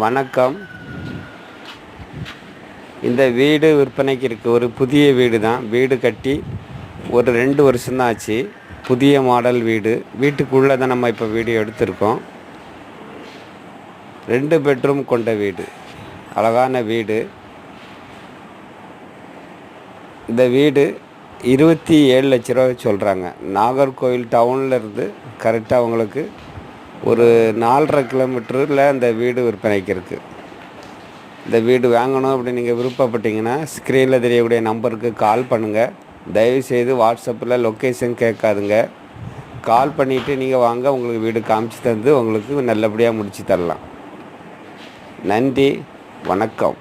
வணக்கம். இந்த வீடு விற்பனைக்கு இருக்குது. ஒரு புதிய வீடு தான். வீடு கட்டி ஒரு 2 வருஷம்தான் ஆச்சு. புதிய மாடல் வீடு. வீட்டுக்குள்ளே தான் நம்ம இப்போ வீடியோ எடுத்திருக்கோம். 2 பெட்ரூம் கொண்ட வீடு. அழகான வீடு. இந்த வீடு 27 லட்ச ரூபா சொல்கிறாங்க. நாகர்கோவில் டவுனில் இருந்து கரெக்டாக உங்களுக்கு ஒரு 4.5 கிலோமீட்டரில் இந்த வீடு விற்பனைக்கு இருக்குது. இந்த வீடு வாங்கணும் அப்படின்னு நீங்கள் விருப்பப்பட்டீங்கன்னா ஸ்க்ரீனில் தெரியக்கூடிய நம்பருக்கு கால் பண்ணுங்கள். தயவுசெய்து வாட்ஸ்அப்பில் லொக்கேஷன் கேட்காதுங்க. கால் பண்ணிவிட்டு நீங்கள் வாங்க, உங்களுக்கு வீடு காமிச்சு தந்து உங்களுக்கு நல்லபடியாக முடித்து தரலாம். நன்றி, வணக்கம்.